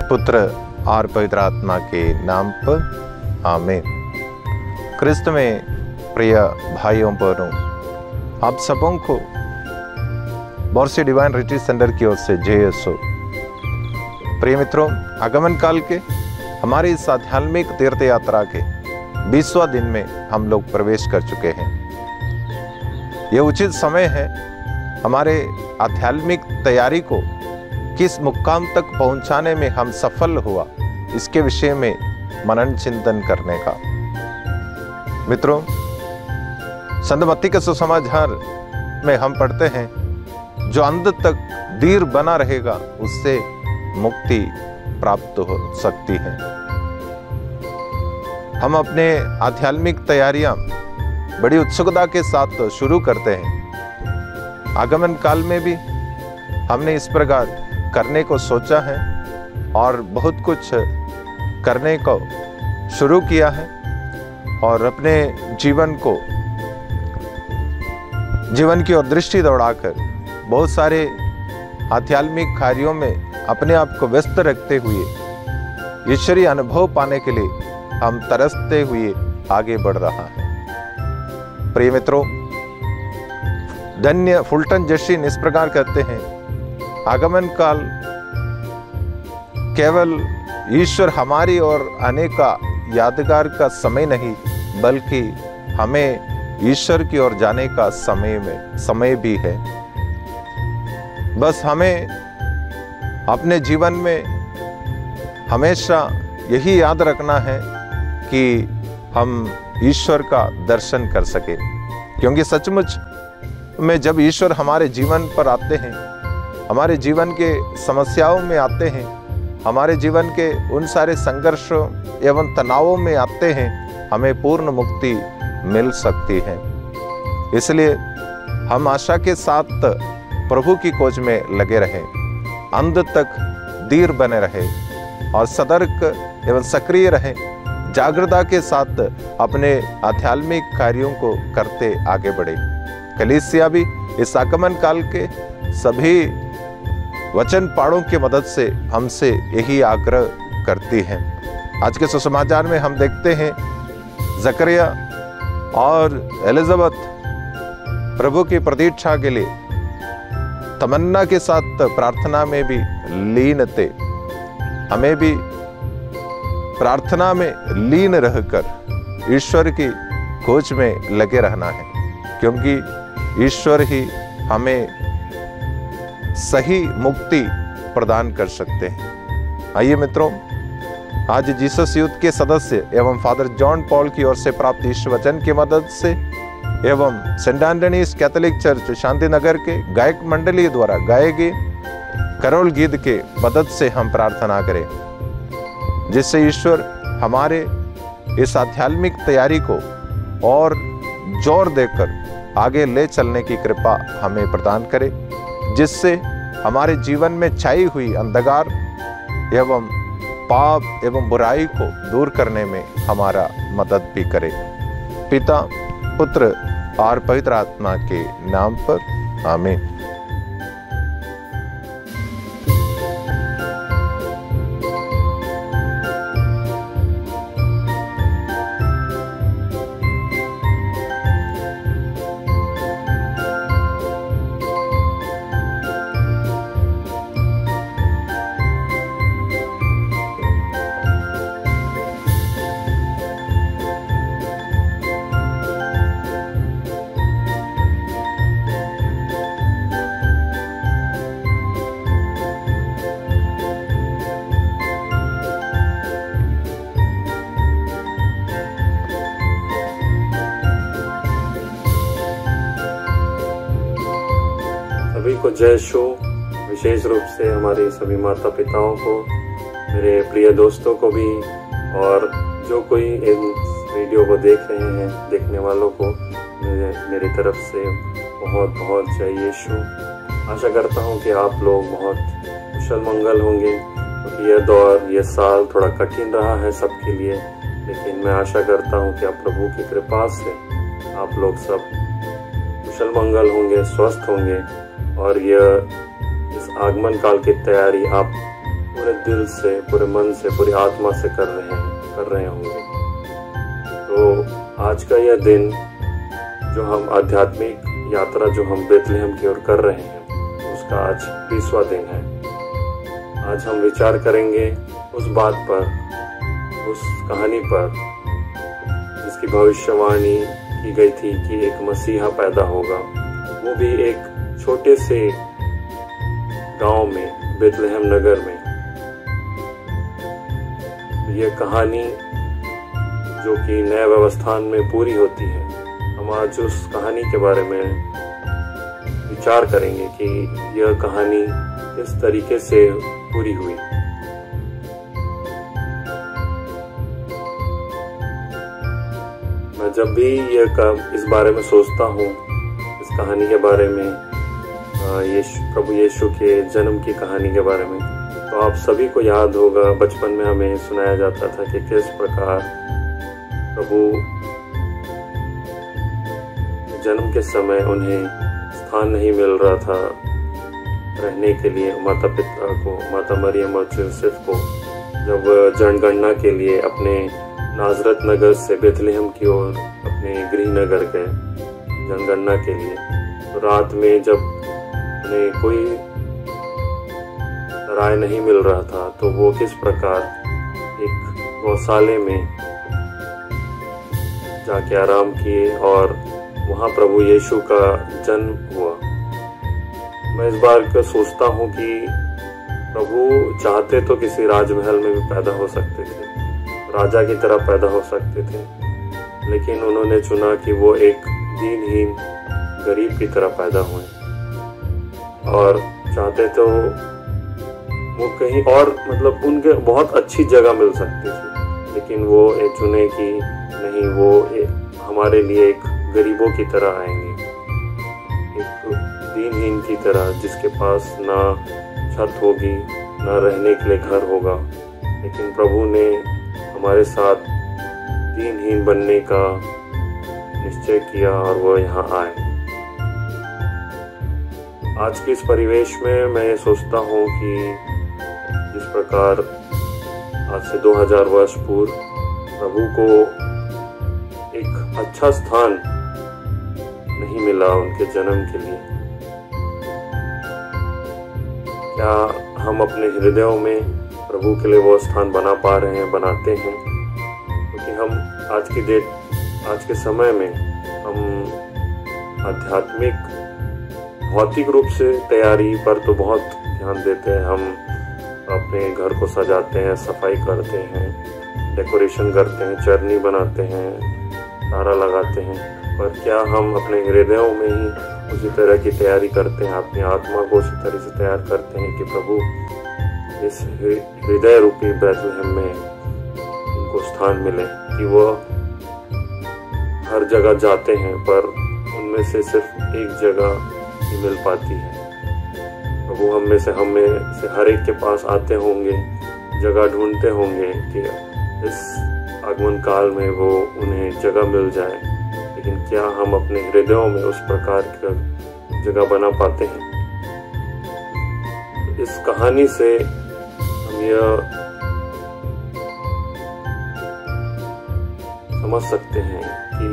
पुत्र और पवित्र आत्मा के नाम पर आमीन। क्रिस्त में प्रिय भाइयों बहनों, आप सबों को बोर्सी डिवाइन रिट्रीट सेंटर की ओर से जय यीशु। प्रिय मित्रों, आगमन काल के हमारी इस आध्यात्मिक तीर्थ यात्रा के 20वां दिन में हम लोग प्रवेश कर चुके हैं। यह उचित समय है हमारे आध्यात्मिक तैयारी को किस मुकाम तक पहुंचाने में हम सफल हुआ, इसके विषय में मनन चिंतन करने का। मित्रों, संत मत्ती के सुसमाचार में हम पढ़ते हैं, जो अंत तक धीर बना रहेगा उससे मुक्ति प्राप्त हो सकती है। हम अपने आध्यात्मिक तैयारियां बड़ी उत्सुकता के साथ शुरू करते हैं। आगमन काल में भी हमने इस प्रकार करने को सोचा है और बहुत कुछ करने को शुरू किया है और अपने जीवन की ओर दृष्टि दौड़ाकर बहुत सारे आध्यात्मिक कार्यों में अपने आप को व्यस्त रखते हुए ईश्वरीय अनुभव पाने के लिए हम तरसते हुए आगे बढ़ रहा है। प्रिय मित्रों, धन्य फुलटन जशीन इस प्रकार कहते हैं, आगमन काल केवल ईश्वर हमारी ओर आने का यादगार का समय नहीं, बल्कि हमें ईश्वर की ओर जाने का समय भी है। बस हमें अपने जीवन में हमेशा यही याद रखना है कि हम ईश्वर का दर्शन कर सके, क्योंकि सचमुच में जब ईश्वर हमारे जीवन पर आते हैं, हमारे जीवन के समस्याओं में आते हैं, हमारे जीवन के उन सारे संघर्षों एवं तनावों में आते हैं, हमें पूर्ण मुक्ति मिल सकती है। इसलिए हम आशा के साथ प्रभु की खोज में लगे रहें, अंत तक धीर बने रहें और सतर्क एवं सक्रिय रहें, जागरूकता के साथ अपने आध्यात्मिक कार्यों को करते आगे बढ़े। कलीसिया भी इस आगमन काल के सभी वचन पाठों की मदद से हमसे यही आग्रह करती है। आज के सुसमाचार में हम देखते हैं, जकरिया और एलिजाबेथ प्रभु की प्रतीक्षा के लिए तमन्ना के साथ प्रार्थना में भी लीन थे। हमें भी प्रार्थना में लीन रहकर ईश्वर की खोज में लगे रहना है, क्योंकि ईश्वर ही हमें सही मुक्ति प्रदान कर सकते हैं। आइए मित्रों, आज जीसस यूथ के सदस्य एवं फादर जॉन पॉल की ओर से प्राप्त ईश्वर वचन की मदद से एवं Saint Antony's Catholic church Shanti Nagar के गायक मंडली द्वारा गाए गए करोल गीत के मदद से हम प्रार्थना करें, जिससे ईश्वर हमारे इस आध्यात्मिक तैयारी को और जोर देकर आगे ले चलने की कृपा हमें प्रदान करे, जिससे हमारे जीवन में छाई हुई अंधकार एवं पाप एवं बुराई को दूर करने में हमारा मदद भी करे। पिता, पुत्र और पवित्र आत्मा के नाम पर आमीन। सभी को जय शो, विशेष रूप से हमारे सभी माता पिताओं को, मेरे प्रिय दोस्तों को भी, और जो कोई इन वीडियो को देख रहे हैं, देखने वालों को मेरी तरफ से बहुत बहुत जय यीशु। आशा करता हूँ कि आप लोग बहुत कुशल मंगल होंगे, क्योंकि यह दौर, यह साल थोड़ा कठिन रहा है सबके लिए, लेकिन मैं आशा करता हूँ कि आप प्रभु की कृपा से आप लोग सब कुशल मंगल होंगे, स्वस्थ होंगे और यह इस आगमन काल की तैयारी आप पूरे दिल से, पूरे मन से, पूरी आत्मा से कर रहे होंगे। तो आज का यह दिन जो हम आध्यात्मिक यात्रा जो हम बेथलेहम की ओर कर रहे हैं, उसका आज 20वां दिन है। आज हम विचार करेंगे उस बात पर, उस कहानी पर जिसकी भविष्यवाणी की गई थी कि एक मसीहा पैदा होगा, वो भी एक छोटे से गांव में, बेथलेहम नगर में। यह कहानी जो कि नए व्यवस्थान में पूरी होती है, हम आज उस कहानी के बारे में विचार करेंगे कि यह कहानी किस तरीके से पूरी हुई। मैं जब भी इस बारे में सोचता हूँ, इस कहानी के बारे में, प्रभु यीशु के जन्म की कहानी के बारे में, तो आप सभी को याद होगा बचपन में हमें सुनाया जाता था कि किस प्रकार प्रभु जन्म के समय उन्हें स्थान नहीं मिल रहा था रहने के लिए, माता पिता को, माता मरियम और यूसुफ को, जब जनगणना के लिए अपने नाजरत नगर से बेथलेहम की ओर अपने गृह नगर गए जनगणना के लिए। तो रात में जब उन्हें कोई राय नहीं मिल रहा था, तो वो किस प्रकार एक गौशाले में जाके आराम किए और वहाँ प्रभु यीशु का जन्म हुआ। मैं इस बार का सोचता हूँ कि प्रभु चाहते तो किसी राजमहल में भी पैदा हो सकते थे, राजा की तरह पैदा हो सकते थे, लेकिन उन्होंने चुना कि वो एक दीनहीन गरीब की तरह पैदा हुए। और चाहते तो वो कहीं और, मतलब उनके बहुत अच्छी जगह मिल सकती थी, लेकिन वो ये चुने कि नहीं, वो हमारे लिए एक गरीबों की तरह आएंगे, एक दीनहीन की तरह, जिसके पास ना छत होगी, ना रहने के लिए घर होगा। लेकिन प्रभु ने हमारे साथ दीनहीन बनने का निश्चय किया और वो यहाँ आए। आज के इस परिवेश में मैं सोचता हूँ कि जिस प्रकार आज से 2000 वर्ष पूर्व प्रभु को एक अच्छा स्थान नहीं मिला उनके जन्म के लिए, क्या हम अपने हृदयों में प्रभु के लिए वो स्थान बना पा रहे हैं, बनाते हैं? क्योंकि हम आज के समय में हम आध्यात्मिक भौतिक रूप से तैयारी पर तो बहुत ध्यान देते हैं। हम अपने घर को सजाते हैं, सफाई करते हैं, डेकोरेशन करते हैं, चरनी बनाते हैं, तारा लगाते हैं, पर क्या हम अपने हृदयों में ही उसी तरह की तैयारी करते हैं, अपनी आत्मा को उसी तरह से तैयार करते हैं कि प्रभु इस हृदय रूपी बेथलेहम में उनको स्थान मिले, कि वो हर जगह जाते हैं पर उनमें से सिर्फ एक जगह ही मिल पाती है। प्रभु हमें से हर एक के पास आते होंगे, जगह ढूंढते होंगे कि इस आगमन काल में वो उन्हें जगह मिल जाए, लेकिन क्या हम अपने हृदयों में उस प्रकार की जगह बना पाते हैं? इस कहानी से हम यह समझ सकते हैं कि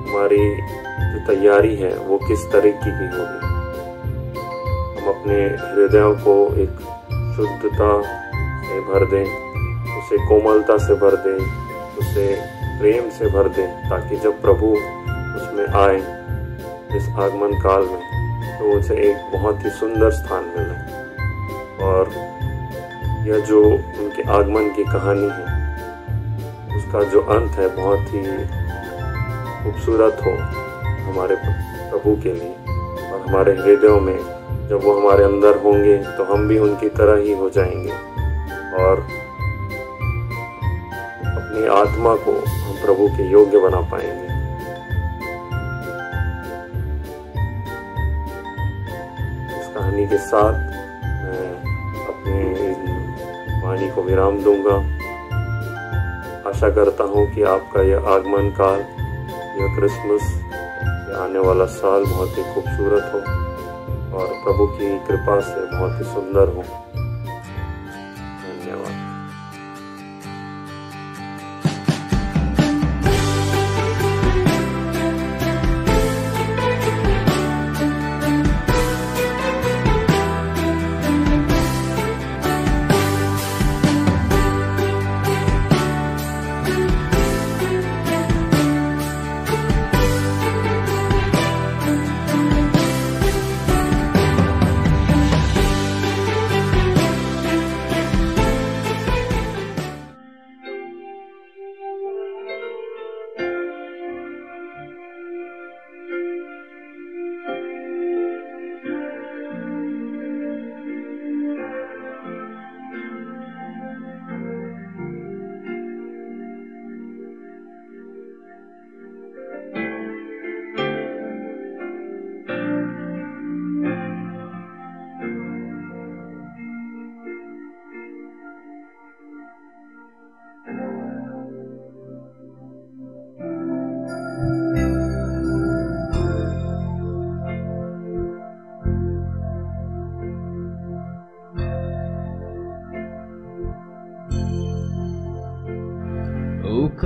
हमारी जो तैयारी है वो किस तरीके की होगी। हम अपने हृदयों को एक शुद्धता से भर दें, उसे कोमलता से भर दें, उसे प्रेम से भर दें, ताकि जब प्रभु उसमें आए इस आगमन काल में, तो उसे एक बहुत ही सुंदर स्थान मिले। और यह जो उनके आगमन की कहानी है, उसका जो अंत है बहुत ही खूबसूरत हो हमारे प्रभु के लिए। और हमारे हृदयों में जब वो हमारे अंदर होंगे, तो हम भी उनकी तरह ही हो जाएंगे, और अपनी आत्मा को हम प्रभु के योग्य बना पाएंगे। इस कहानी के साथ मैं अपनी वाणी को विराम दूंगा। आशा करता हूँ कि आपका यह आगमन काल, यह क्रिसमस, यह आने वाला साल बहुत ही खूबसूरत हो और प्रभु की कृपा से बहुत ही सुंदर हो।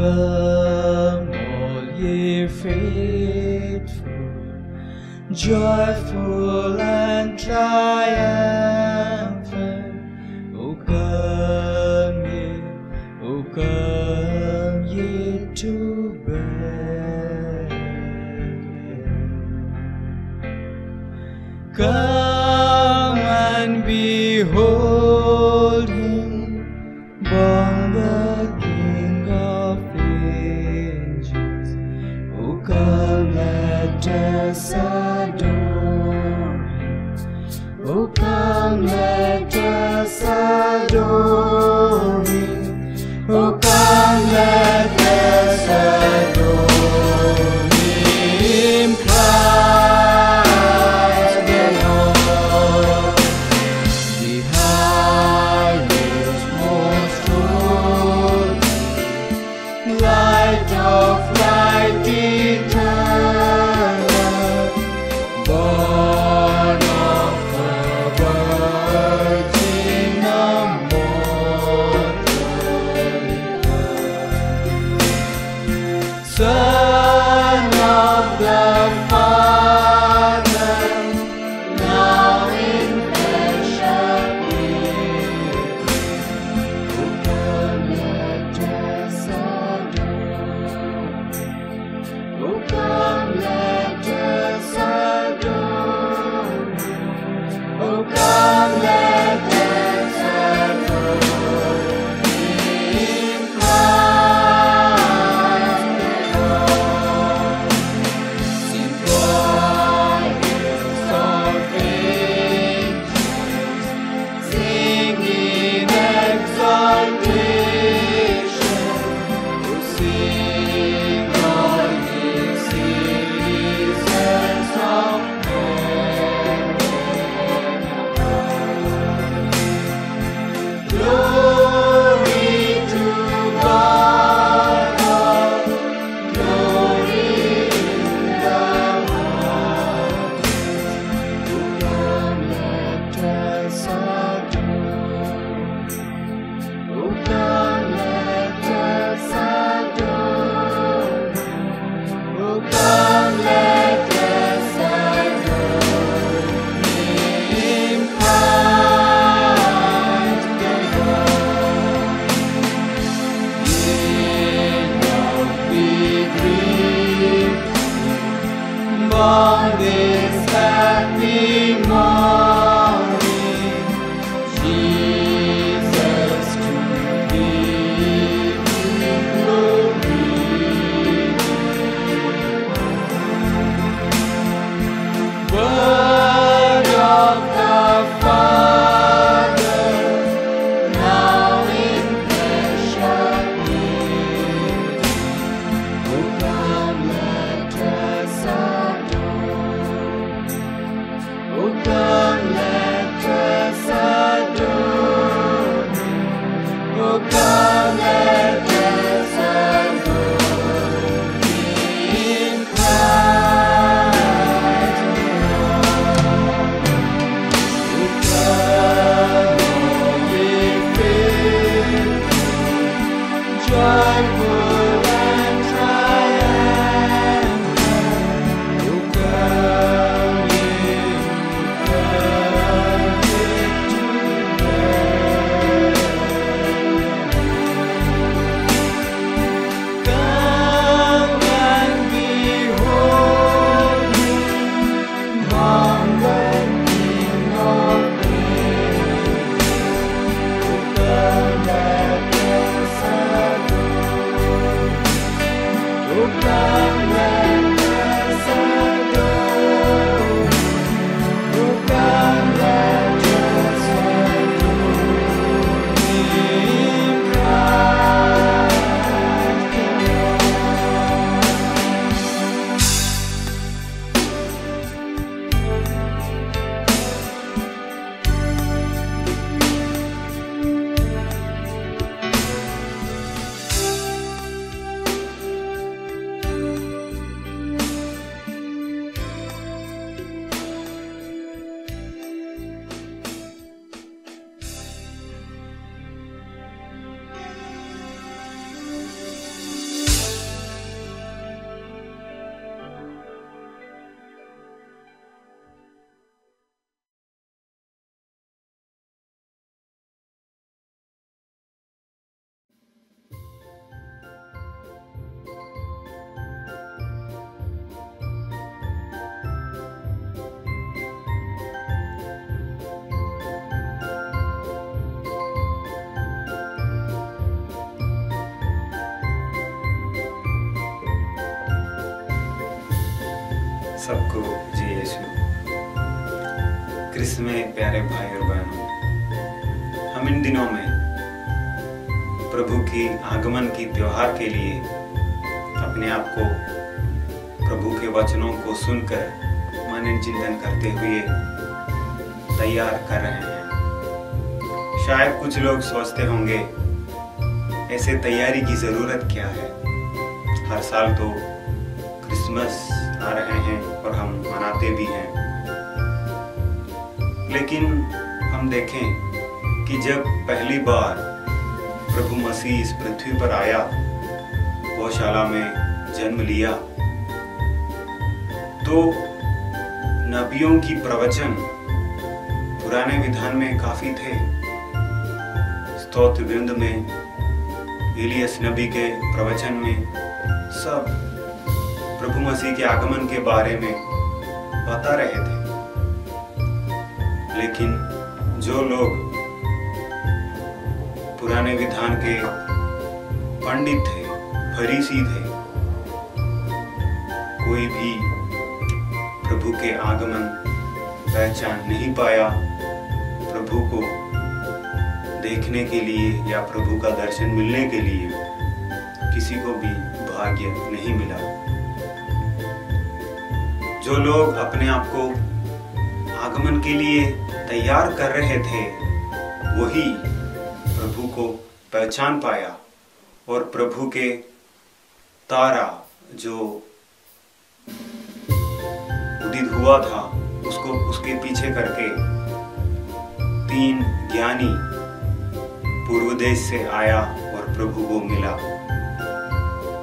come, all ye faithful, joyful and triumphant. O come ye to Bethlehem. Come and behold him, born the King of ages. O come, let us adore him. O come, let us adore him. O come, let us adore him. Christ the Lord. Behind सबको जय यीशु। क्रिस्त में प्यारे भाई और बहनों, हम इन दिनों में प्रभु की आगमन की त्योहार के लिए अपने आप को प्रभु के वचनों को सुनकर मनन चिंतन करते हुए तैयार कर रहे हैं। शायद कुछ लोग सोचते होंगे ऐसे तैयारी की जरूरत क्या है, हर साल तो क्रिसमस आ रहे हैं और हम मनाते भी हैं। लेकिन हम देखें कि जब पहली बार प्रभु मसीह इस पृथ्वी पर आया, गौशाला में जन्म लिया, तो नबियों की प्रवचन पुराने विधान में काफी थे। स्तोत्र वृंद में, एलियस नबी के प्रवचन में सब प्रभु मसीह के आगमन के बारे में बता रहे थे। लेकिन जो लोग पुराने विधान के पंडित थे, फरीसी थे, कोई भी प्रभु के आगमन पहचान नहीं पाया। प्रभु को देखने के लिए या प्रभु का दर्शन मिलने के लिए किसी को भी भाग्य नहीं मिला। जो लोग अपने आप को आगमन के लिए तैयार कर रहे थे, वही प्रभु को पहचान पाया और प्रभु के तारा जो उदित हुआ था उसको उसके पीछे करके 3 ज्ञानी पूर्व देश से आया और प्रभु को मिला,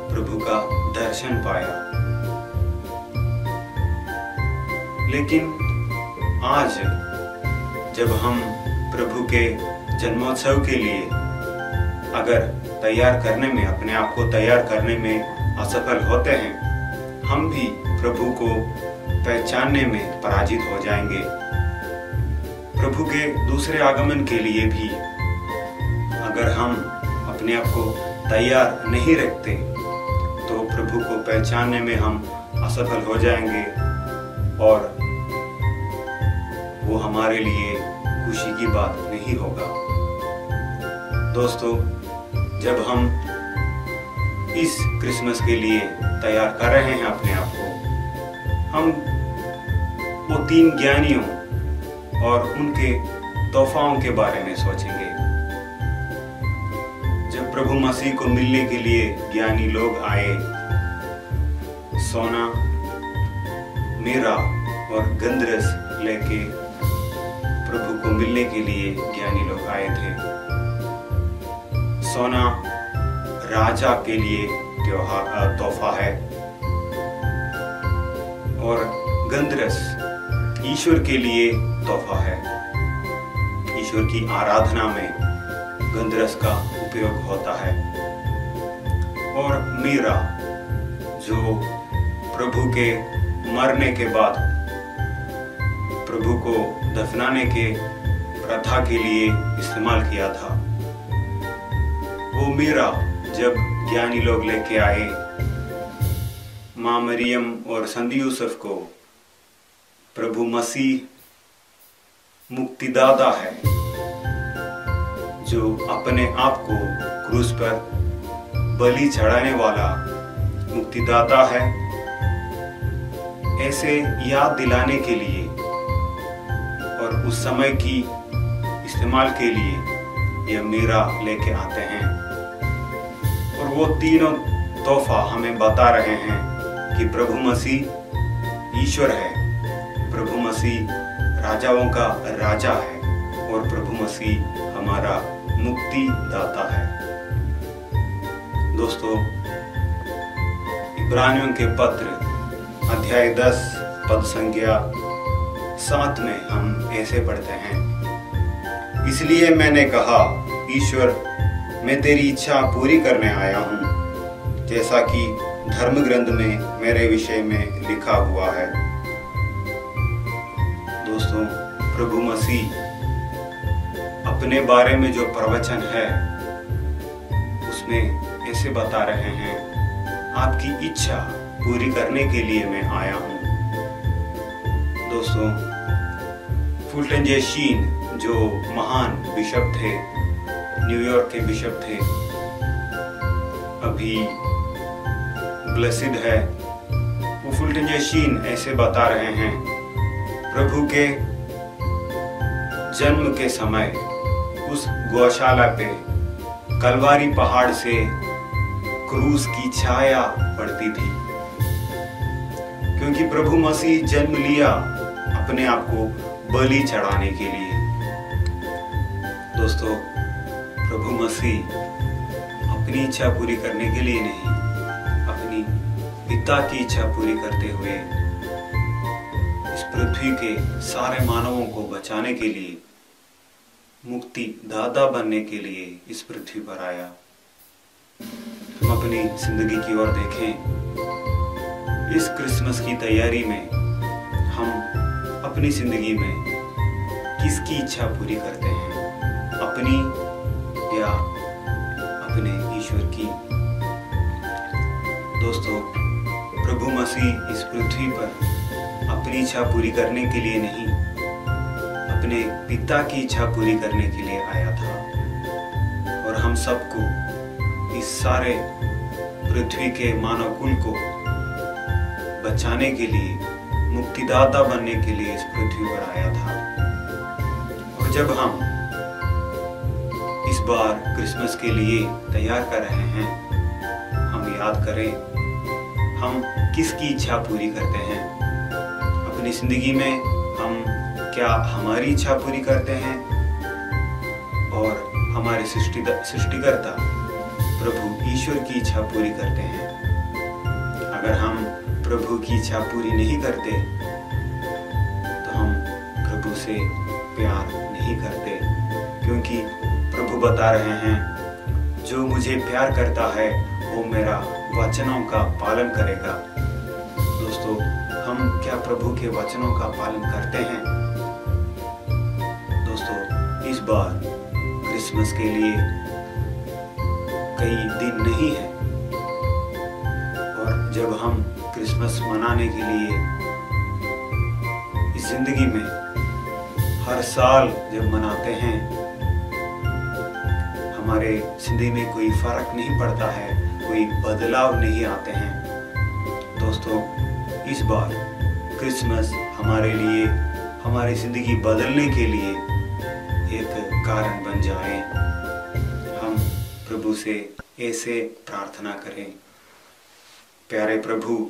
प्रभु का दर्शन पाया। लेकिन आज जब हम प्रभु के जन्मोत्सव के लिए अगर तैयार करने में, अपने आप को तैयार करने में असफल होते हैं, हम भी प्रभु को पहचानने में पराजित हो जाएंगे। प्रभु के दूसरे आगमन के लिए भी अगर हम अपने आप को तैयार नहीं रखते, तो प्रभु को पहचानने में हम असफल हो जाएंगे और वो हमारे लिए खुशी की बात नहीं होगा। दोस्तों, जब हम इस क्रिसमस के लिए तैयार कर रहे हैं अपने आप को, हम वो 3 ज्ञानियों और उनके तोहफाओं के बारे में सोचेंगे। जब प्रभु मसीह को मिलने के लिए ज्ञानी लोग आए, सोना, मीरा और गंधरस लेके प्रभु को मिलने के लिए ज्ञानी लोग आए थे। सोना राजा के लिए तोहफा है और गंधरस ईश्वर के लिए तोहफा है। ईश्वर की आराधना में गंधरस का उपयोग होता है। और मीरा जो प्रभु के मरने के बाद प्रभु को दफनाने के प्रथा के लिए इस्तेमाल किया था। वो मीरा जब ज्ञानी लोग लेके आए, माँ मरियम और संत यूसुफ को प्रभु मसीह मुक्तिदाता है, जो अपने आप को क्रूस पर बलि चढ़ाने वाला मुक्तिदाता है, ऐसे याद दिलाने के लिए और उस समय की इस्तेमाल के लिए यह मीरा लेके आते हैं। और वो तीनों तोहफा हमें बता रहे हैं कि प्रभु मसीह ईश्वर है, प्रभु मसीह राजाओं का राजा है और प्रभु मसीह हमारा मुक्ति दाता है। दोस्तों, इब्रानियों के पत्र अध्याय 10 पद संख्या 7 में हम ऐसे पढ़ते हैं, इसलिए मैंने कहा, ईश्वर, मैं तेरी इच्छा पूरी करने आया हूँ, जैसा कि धर्म ग्रंथ में मेरे विषय में लिखा हुआ है। दोस्तों, प्रभु मसीह अपने बारे में जो प्रवचन है उसमें ऐसे बता रहे हैं, आपकी इच्छा पूरी करने के लिए मैं आया हूँ। दोस्तों, फुलटन जे शीन जो महान बिशप थे, न्यूयॉर्क के बिशप थे, अभी ब्लेसिड है, वो फुलटन जे शीन ऐसे बता रहे हैं, प्रभु के जन्म के समय उस गौशाला पे कलवारी पहाड़ से क्रूस की छाया पड़ती थी, क्योंकि प्रभु मसीह जन्म लिया अपने आप को बलि चढ़ाने के लिए। दोस्तों, प्रभु मसीह अपनी इच्छा पूरी करने के लिए नहीं, अपनी पिता की इच्छा पूरी करते हुए इस पृथ्वी के सारे मानवों को बचाने के लिए, मुक्ति दाता बनने के लिए इस पृथ्वी पर आया। हम अपनी जिंदगी की ओर देखें। इस क्रिसमस की तैयारी में हम अपनी जिंदगी में किसकी इच्छा पूरी करते हैं, अपनी या अपने ईश्वर की? दोस्तों, प्रभु मसीह इस पृथ्वी पर अपनी इच्छा पूरी करने के लिए नहीं, अपने पिता की इच्छा पूरी करने के लिए आया था। और हम सबको, इस सारे पृथ्वी के मानव कुल को बचाने के लिए, मुक्तिदाता बनने के लिए इस पृथ्वी पर आया था। और जब हम इस बार क्रिसमस के लिए तैयार कर रहे हैं, हम याद करें हम किसकी इच्छा पूरी करते हैं अपनी जिंदगी में। हम क्या हमारी इच्छा पूरी करते हैं और हमारे सृष्टिकर्ता प्रभु ईश्वर की इच्छा पूरी करते हैं? अगर हम प्रभु की इच्छा पूरी नहीं करते तो हम प्रभु से प्यार नहीं करते, क्योंकि प्रभु बता रहे हैं, जो मुझे प्यार करता है वो मेरा वचनों का पालन करेगा। दोस्तों, हम क्या प्रभु के वचनों का पालन करते हैं? दोस्तों, इस बार क्रिसमस के लिए कई दिन नहीं है, और जब हम क्रिसमस मनाने के लिए इस जिंदगी में हर साल जब मनाते हैं, हमारे जिंदगी में कोई फर्क नहीं पड़ता है, कोई बदलाव नहीं आते हैं। दोस्तों, इस बार क्रिसमस हमारे लिए, हमारी जिंदगी बदलने के लिए एक कारण बन जाए। हम प्रभु से ऐसे प्रार्थना करें। प्यारे प्रभु,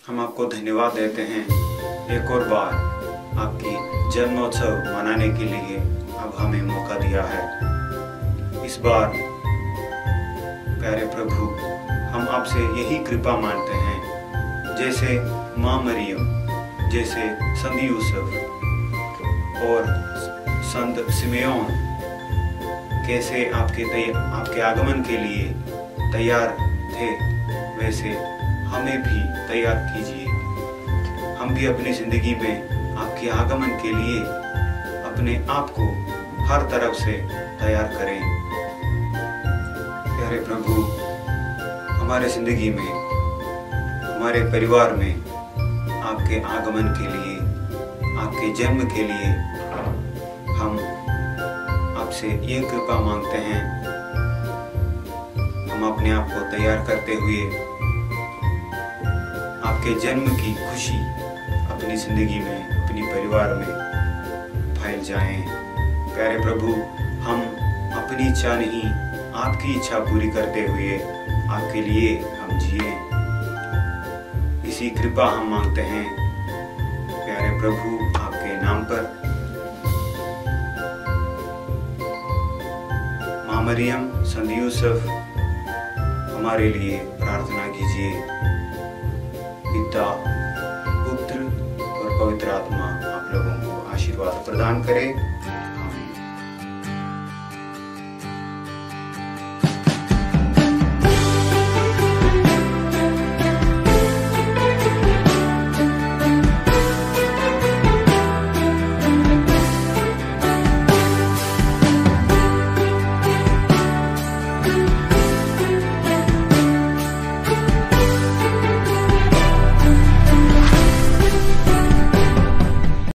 हम आपको धन्यवाद देते हैं, एक और बार आपकी जन्मोत्सव मनाने के लिए अब हमें मौका दिया है। इस बार प्यारे प्रभु, हम आपसे यही कृपा मांगते हैं, जैसे माँ मरियम, जैसे संत यूसुफ और संत सिमेओन कैसे आपके आगमन के लिए तैयार थे, वैसे हमें भी तैयार कीजिए। हम भी अपनी जिंदगी में आपके आगमन के लिए अपने आप को हर तरफ से तैयार करें। प्यारे प्रभु, हमारे जिंदगी में, हमारे परिवार में आपके आगमन के लिए, आपके जन्म के लिए हम आपसे ये कृपा मांगते हैं। हम अपने आप को तैयार करते हुए आपके जन्म की खुशी अपनी जिंदगी में, अपनी परिवार में फैल जाएं। प्यारे प्रभु, हम अपनी इच्छा नहीं, आपकी इच्छा पूरी करते हुए आपके लिए हम जिए, इसी कृपा हम मांगते हैं। प्यारे प्रभु, आपके नाम पर माँ मरियम, संत यूसुफ हमारे लिए प्रार्थना कीजिए। पिता, पुत्र और पवित्र आत्मा आप लोगों को आशीर्वाद प्रदान करे।